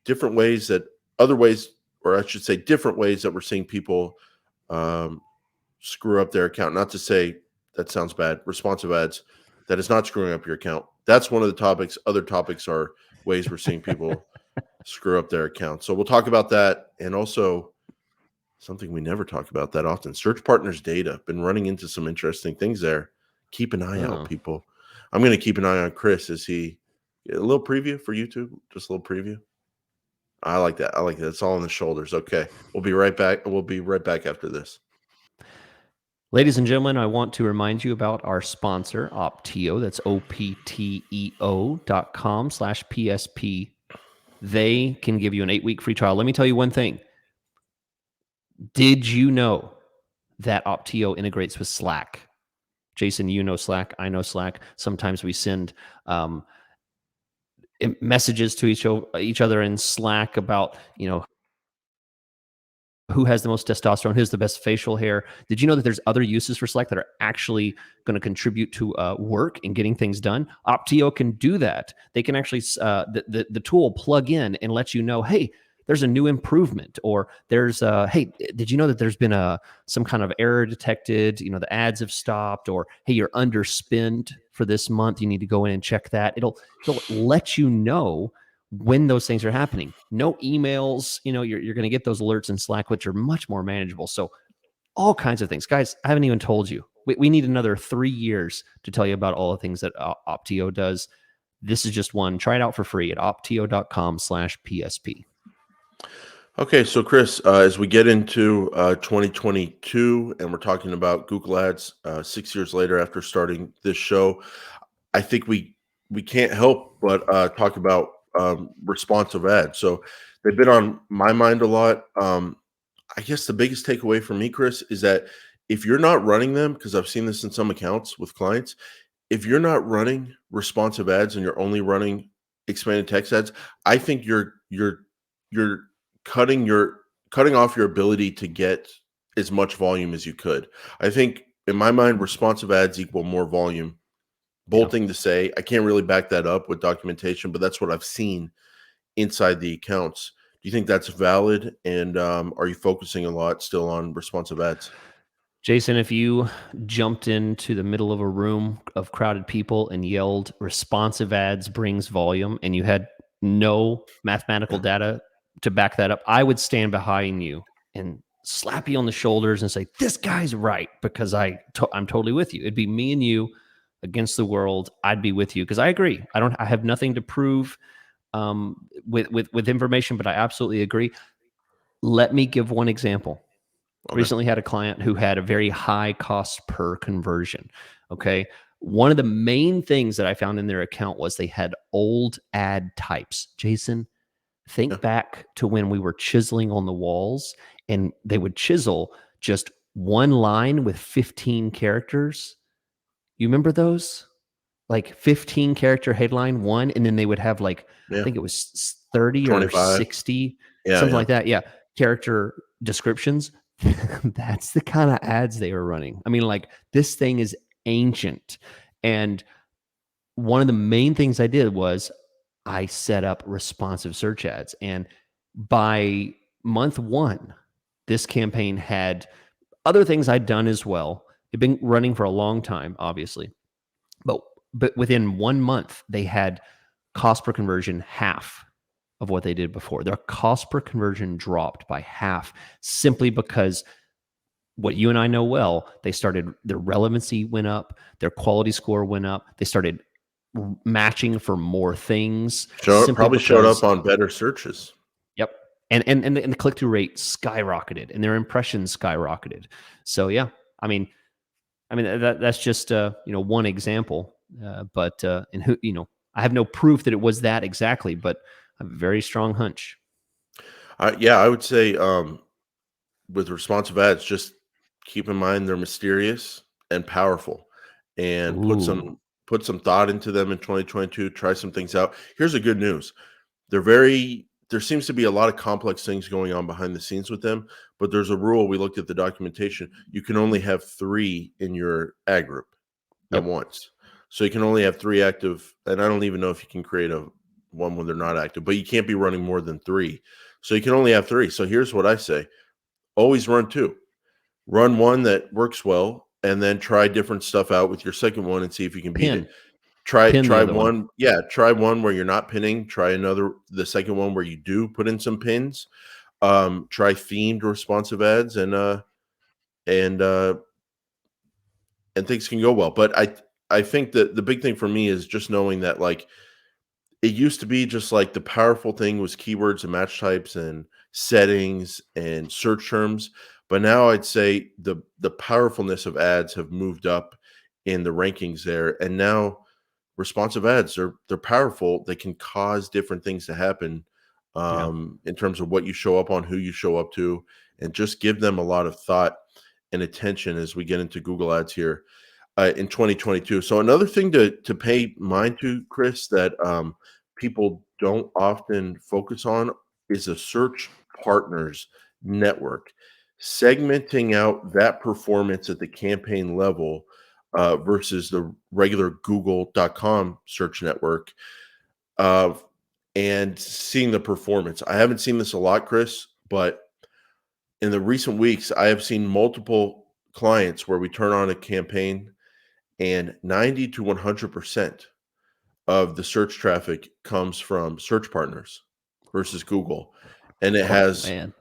different ways that other ways, or I should say different ways that we're seeing people um, screw up their account. Not to say that sounds bad. Responsive ads, that is not screwing up your account. That's one of the topics. Other topics are ways we're seeing people screw up their account. So we'll talk about that, and also something we never talk about that often: search partners data. Been running into some interesting things there. Keep an eye out, Oh. people. I'm going to keep an eye on Chris as he a little preview for YouTube, just a little preview. I like that. I like that. It's all on the shoulders. Okay. We'll be right back. We'll be right back after this. Ladies and gentlemen, I want to remind you about our sponsor, Opteo. That's opteo.com/PSP. They can give you an 8-week free trial. Let me tell you one thing. Did you know that Opteo integrates with Slack? Jason, you know Slack. I know Slack. Sometimes we send messages to each other in Slack about, who has the most testosterone, who's the best facial hair. Did you know that there's other uses for Slack that are actually going to contribute to work and getting things done? Opteo can do that. They can actually, the tool will plug in and let you know, hey, there's a new improvement, or there's hey, did you know that there's been some kind of error detected? The ads have stopped, or hey, you're underspent for this month. You need to go in and check that. It'll let you know when those things are happening. No emails, you're going to get those alerts in Slack, which are much more manageable. So all kinds of things. Guys, I haven't even told you. We need another 3 years to tell you about all the things that Opteo does. This is just one. Try it out for free at opteo.com/PSP. Okay, so Chris, as we get into 2022 and we're talking about Google Ads 6 years later after starting this show, I think we can't help but talk about responsive ads. So they've been on my mind a lot. I guess the biggest takeaway for me, Chris, is that if you're not running them, because I've seen this in some accounts with clients, if you're not running responsive ads and you're only running expanded text ads, I think you're cutting your cutting off your ability to get as much volume as you could. I think in my mind, responsive ads equal more volume. Yeah. Bold thing to say. I can't really back that up with documentation, but that's what I've seen inside the accounts. Do you think that's valid? And are you focusing a lot still on responsive ads? Jason, if you jumped into the middle of a room of crowded people and yelled responsive ads brings volume, and you had no mathematical Yeah. data to back that up, I would stand behind you and slap you on the shoulders and say, this guy's right, because I'm totally with you. It'd be me and you against the world. I'd be with you because I agree. I have nothing to prove with information, but I absolutely agree. Let me give one example. Okay. Recently had a client who had a very high cost per conversion. Okay. One of the main things that I found in their account was they had old ad types. Jason, Yeah. think back to when we were chiseling on the walls and they would chisel just one line with 15 characters. You remember those? Like 15 character headline one, and then they would have like, I Yeah. think it was 30 or 25. 60, Yeah. something Yeah. like that. Yeah. Character descriptions. That's the kind of ads they were running. I mean, like, this thing is ancient. And one of the main things I did was I set up responsive search ads. And by month one, this campaign had other things I'd done as well. It'd been running for a long time, obviously. But within 1 month, they had cost per conversion half of what they did before. Their cost per conversion dropped by half simply because what you and I know well, their relevancy went up, their quality score went up. They started matching for more things Show simply probably showed up because on better searches. yep. And the click-through rate skyrocketed and their impressions skyrocketed. So yeah, I mean that's just one example. And who I have no proof that it was that exactly, but I have a very strong hunch. Yeah, I would say with responsive ads, just keep in mind they're mysterious and powerful, and Ooh, put some thought into them in 2022. Try some things out. Here's the good news: they're very there seems to be a lot of complex things going on behind the scenes with them, but there's a rule. We looked at the documentation. You can only have 3 in your ad group at yep, once. So you can only have 3 active, and I don't even know if you can create a one when they're not active, but you can't be running more than 3. So you can only have 3. So here's what I say: always run 2. Run one that works well, and then try different stuff out with your second one and see if you can beat it. pin pin the Try other one. one, yeah, try one where you're not pinning, try the second one where you do put in some pins. Try themed responsive ads, and uh and things can go well. But I think that the big thing for me is just knowing that, like, it used to be just like the powerful thing was keywords and match types and settings and search terms, but now I'd say the powerfulness of ads have moved up in the rankings there, and now responsive ads they're powerful. They can cause different things to happen, Yeah, in terms of what you show up on, who you show up to, and just give them a lot of thought and attention as we get into Google Ads here in 2022. So another thing to pay mind to, Chris, that people don't often focus on is a search partners network, segmenting out that performance at the campaign level versus the regular Google.com search network, uh, and seeing the performance. I haven't seen this a lot, Chris, but in the recent weeks, I have seen multiple clients where we turn on a campaign and 90 to 100% of the search traffic comes from search partners versus Google, and it oh has man.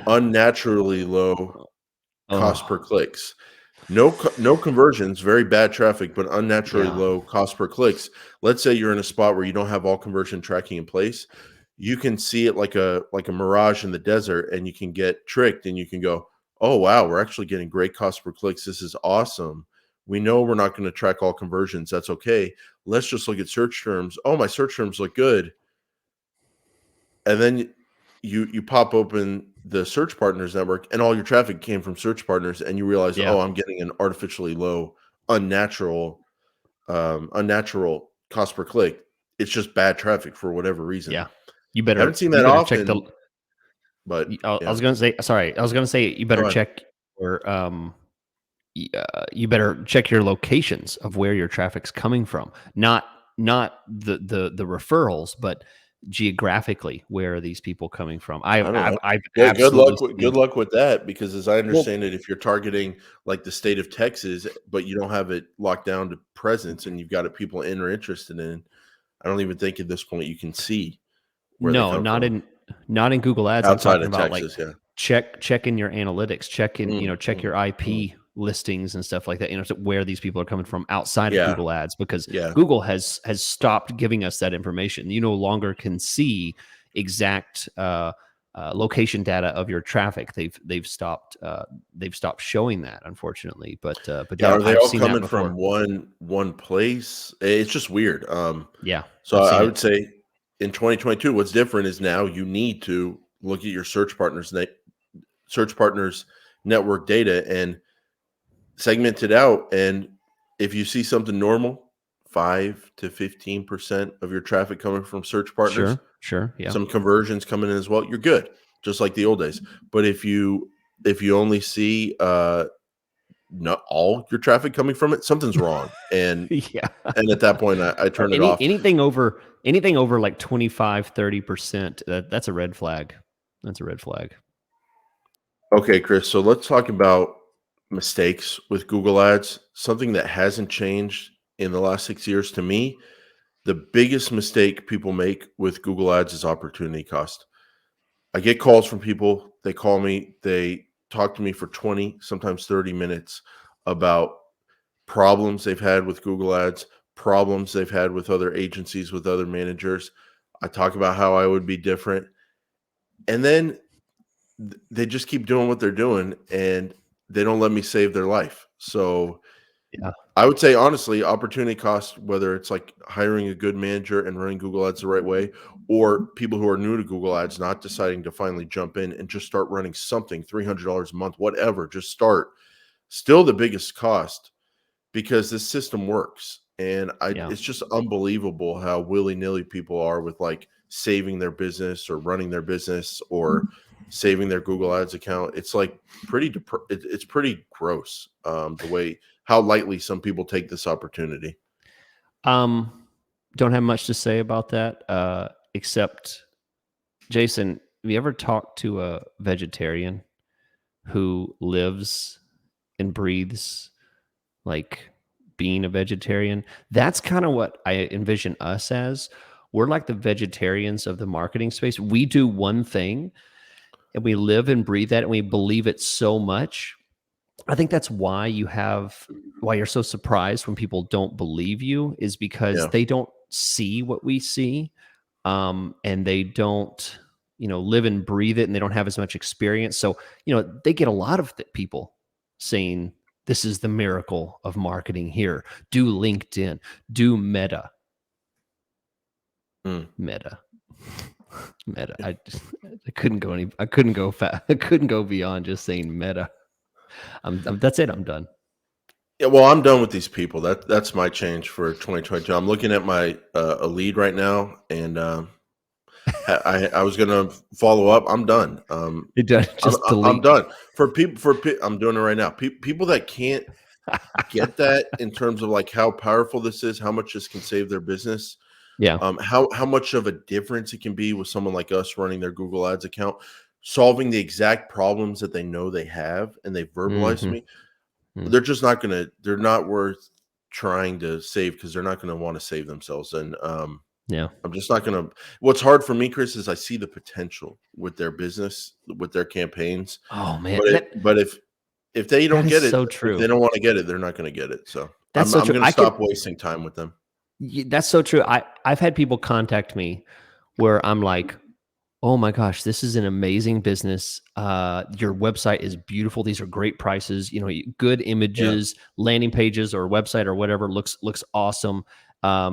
unnaturally low cost per Oh clicks. No conversions, very bad traffic, but unnaturally yeah, low cost per clicks. Let's say you're in a spot where you don't have all conversion tracking in place. You can see it like a mirage in the desert, and you can get tricked, and you can go, "Oh wow, we're actually getting great cost per clicks. This is awesome. We know we're not going to track all conversions. That's okay. Let's just look at search terms. Oh, my search terms look good." And then you pop open the search partners network, and all your traffic came from search partners, and you realize, yeah, oh, I'm getting an artificially low, unnatural, unnatural cost per click. It's just bad traffic for whatever reason. yeah. You better Haven't seen you that better check the often, but I yeah. was gonna say sorry, I was gonna say you Go better ahead. check your you better check your locations of where your traffic's coming from. Not the referrals, but geographically, where are these people coming from? I don't know. I've Good absolutely luck with seen that, because as I well, understand it, if you're targeting like the state of Texas, but you don't have it locked down to presence, and you've got it people in or interested in, I don't even think at this point you can see where they no, come from not in Google Ads. I'm outside talking of about like Texas. Yeah. check in your analytics, check Mm, your mm. IP listings and stuff like that. So where these people are coming from outside of Yeah, Google Ads, because yeah, Google has stopped giving us that information. You no longer can see exact location data of your traffic. They've stopped showing that, unfortunately. But yeah. yeah, Are they I've all seen that coming before. from one place? It's just weird. Yeah, So I've I seen it. would say in 2022, what's different is now you need to look at your search partners network data and segment it out. And if you see something normal, 5 to 15% of your traffic coming from search partners, Sure, yeah, some conversions coming in as well, you're good, just like the old days. But if you only see not all your traffic coming from it, something's wrong. yeah. And at that point I turn it off. Anything over like 25-30%, that's a red flag. That's a red flag. Okay, Chris. So let's talk about mistakes with Google Ads. Something that hasn't changed in the last 6 years to me. The biggest mistake people make with Google Ads is opportunity cost. I get calls from people. They call me, they talk to me for 20, sometimes 30 minutes about problems they've had with Google Ads, problems they've had with other agencies, with other managers. I talk about how I would be different. And then they just keep doing what they're doing and they don't let me save their life. So Yeah. I would say honestly, opportunity cost, whether it's like hiring a good manager and running Google Ads the right way, or people who are new to Google Ads not deciding to finally jump in and just start running something, $300 a month, whatever, just start. Still the biggest cost because this system works. And Yeah. it's just unbelievable how willy-nilly people are with like saving their business or running their business or saving their Google Ads account. It's like it's pretty gross, the way how lightly some people take this opportunity. Um, don't have much to say about that, except Jason, have you ever talked to a vegetarian who lives and breathes like being a vegetarian? That's kind of what I envision us as. We're like the vegetarians of the marketing space. We do one thing and we live and breathe that and we believe it so much. I think that's why you're so surprised when people don't believe you, is because Yeah. they don't see what we see, and they don't, live and breathe it, and they don't have as much experience. So, they get a lot of people saying, "This is the miracle of marketing here. Do LinkedIn, do Mm. Meta, Meta." I couldn't go any. I couldn't go fast. I couldn't go beyond just saying Meta. That's it. I'm done. Yeah, well, I'm done with these people. That's my change for 2022. I'm looking at my a lead right now, and I was gonna follow up. I'm done. It does just I'm delete. done for people. I'm doing it right now. People that can't get that in terms of like how powerful this is, how much this can save their business, Yeah. how much of a difference it can be with someone like us running their Google Ads account, solving the exact problems that they know they have, and they verbalize to Mhm. me. Mm. They're just not gonna. They're not worth trying to save because they're not gonna want to save themselves. And Yeah. I'm just not gonna. What's hard for me, Chris, is I see the potential with their business, with their campaigns, Oh, man. but if they That don't is get it, so if they true. don't want to get it, they're not going to get it. So That's so I'm true. going to stop wasting time with them. That's so true. I've had people contact me where I'm like, "Oh my gosh, this is an amazing business. Your website is beautiful. These are great prices. Good Yeah, images, landing pages, or website or whatever looks awesome.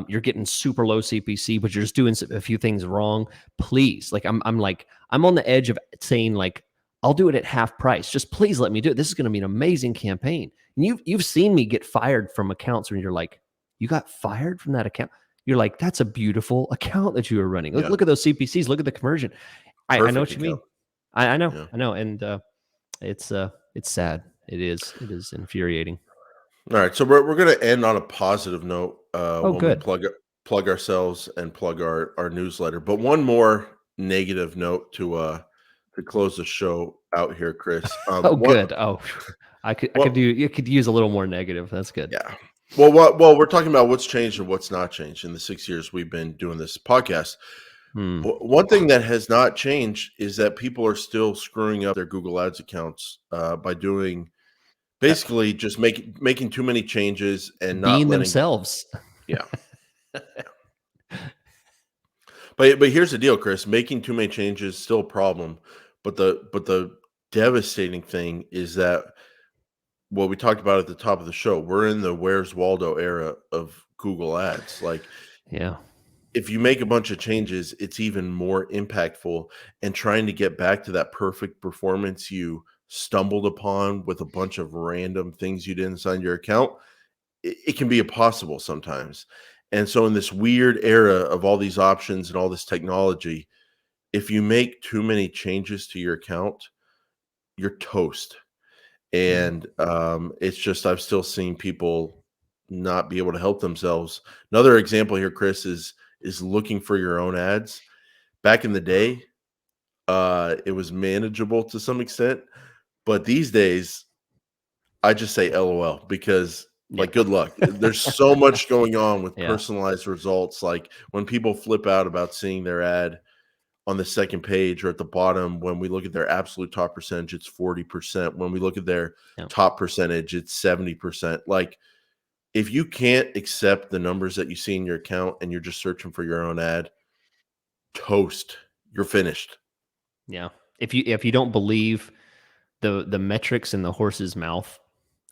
You're getting super low CPC, but you're just doing a few things wrong. Please, like I'm on the edge of saying like I'll do it at half price. Just please let me do it. This is going to be an amazing campaign. And you've seen me get fired from accounts when you're like, you got fired from that account. You're like, that's a beautiful account that you were running. Look, yeah, look at those CPCs. Look at the conversion. I know perfect what you account. mean. I know, Yeah. I know, and it's sad. It is infuriating. All right, so we're going to end on a positive note Oh, when we good. plug ourselves and plug our newsletter. But one more negative note to close the show out here, Chris. Oh, What? good. Oh, phew. I could do. What? You could use a little more negative. That's good. Yeah. Well, we're talking about what's changed and what's not changed in the 6 years we've been doing this podcast. Hmm. One thing that has not changed is that people are still screwing up their Google Ads accounts by doing Uh, basically just making too many changes and not being letting. themselves. Yeah, but here's the deal, Chris. Making too many changes is still a problem, but the devastating thing is that what we talked about at the top of the show, we're in the Where's Waldo era of Google Ads. Like Yeah. if you make a bunch of changes, it's even more impactful. And trying to get back to that perfect performance you stumbled upon with a bunch of random things you did inside your account, it can be impossible sometimes. And so, in this weird era of all these options and all this technology, if you make too many changes to your account, you're toast. Yeah. And it's just, I've still seen people not be able to help themselves. Another example here, Chris, is looking for your own ads. Back in the day, it was manageable to some extent, but these days, I just say LOL because, Yeah. like, good luck. There's so much going on with Yeah. personalized results. Like when people flip out about seeing their ad on the second page or at the bottom, when we look at their absolute top percentage, it's 40%. When we look at their Yeah. top percentage, it's 70%. Like If you can't accept the numbers that you see in your account and you're just searching for your own ad, toast. You're finished. Yeah. If you don't believe the metrics in the horse's mouth,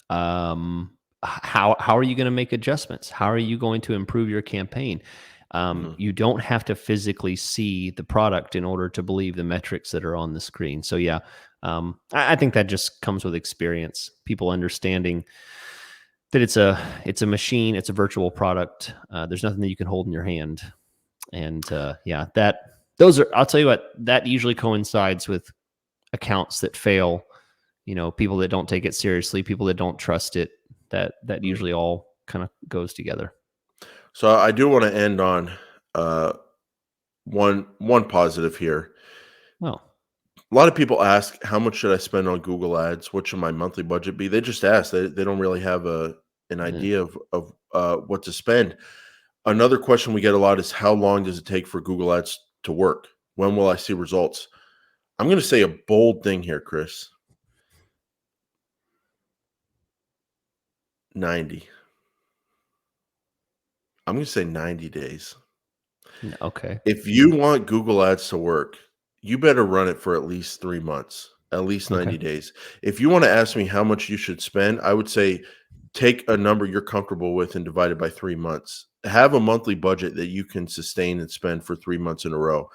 how are you going to make adjustments? How are you going to improve your campaign? Mhm, You don't have to physically see the product in order to believe the metrics that are on the screen. So yeah, I think that just comes with experience. People understanding that it's a machine, it's a virtual product. There's nothing that you can hold in your hand, and yeah, that those are. I'll tell you what, that usually coincides with accounts that fail, people that don't take it seriously, people that don't trust it. That mhm. usually all kind of goes together. So I do wanna end on, uh, one positive here. Well, A lot of people ask, "How much should I spend on Google Ads? What should my monthly budget be?" They just ask. They don't really have an yeah, idea of what to spend. Another question we get a lot is, "How long does it take for Google Ads to work? When will I see results?" I'm gonna say a bold thing here, Chris. 90. I'm gonna say 90 days. okay, If you want Google Ads to work, you better run it for at least 3 months, at least okay. 90 days. If you wanna ask me how much you should spend, I would say take a number you're comfortable with and divide it by 3 months. Have a monthly budget that you can sustain and spend for 3 months in a row.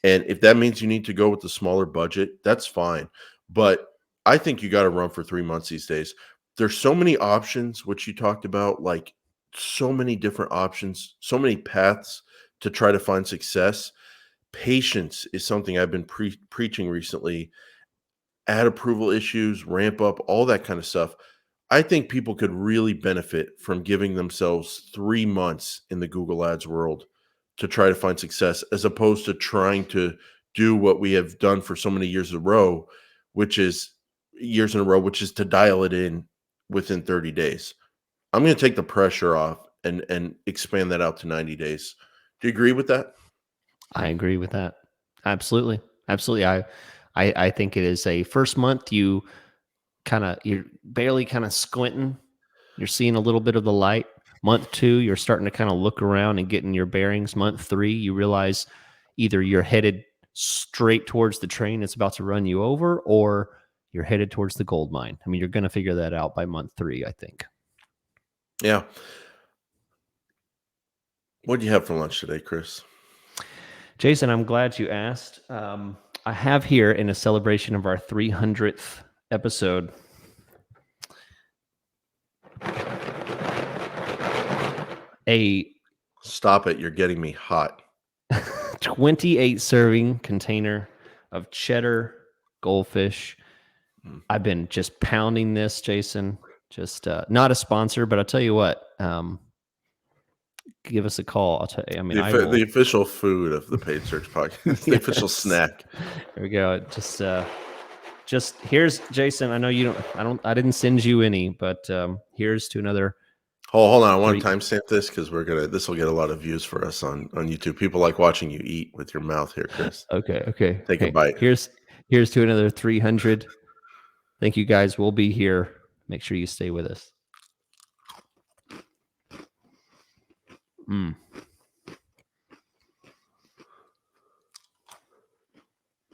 And if that means you need to go with the smaller budget, that's fine. But I think you gotta run for 3 months these days. There's so many options, which you talked about, like, so many different options, so many paths to try to find success. Patience is something I've been preaching recently. Ad approval issues, ramp up, all that kind of stuff. I think people could really benefit from giving themselves 3 months in the Google Ads world to try to find success, as opposed to trying to do what we have done for so many years in a row, which is to dial it in within 30 days. I'm gonna take the pressure off and expand that out to 90 days. Do you agree with that? I agree with that. Absolutely, absolutely. I think it is a first month. You're barely kind of squinting. You're seeing a little bit of the light. Month two, you're starting to kind of look around and getting your bearings. Month three, you realize either you're headed straight towards the train that's about to run you over, or you're headed towards the gold mine. I mean, you're going to figure that out by month three, I think. Yeah. What do you have for lunch today, Chris? Jason, I'm glad you asked. I have here in a celebration of our 300th episode a Stop it, you're getting me hot. 28 serving container of cheddar goldfish. Mm. I've been just pounding this, Jason. Just not a sponsor, but I'll tell you what. Give us a call. I'll tell you. I mean, I The will. official food of the Paid Search Podcast, the official Yes. snack. Here we go. Just here's Jason. I know you don't. I didn't send you any, but here's to another Hold on, I wanna three. timestamp this because this will get a lot of views for us on YouTube. People like watching you eat with your mouth here, Chris. Okay. Okay. Take a Hey, bite. here's to another 300. Thank you guys. We'll be here. Make sure you stay with us. Mm.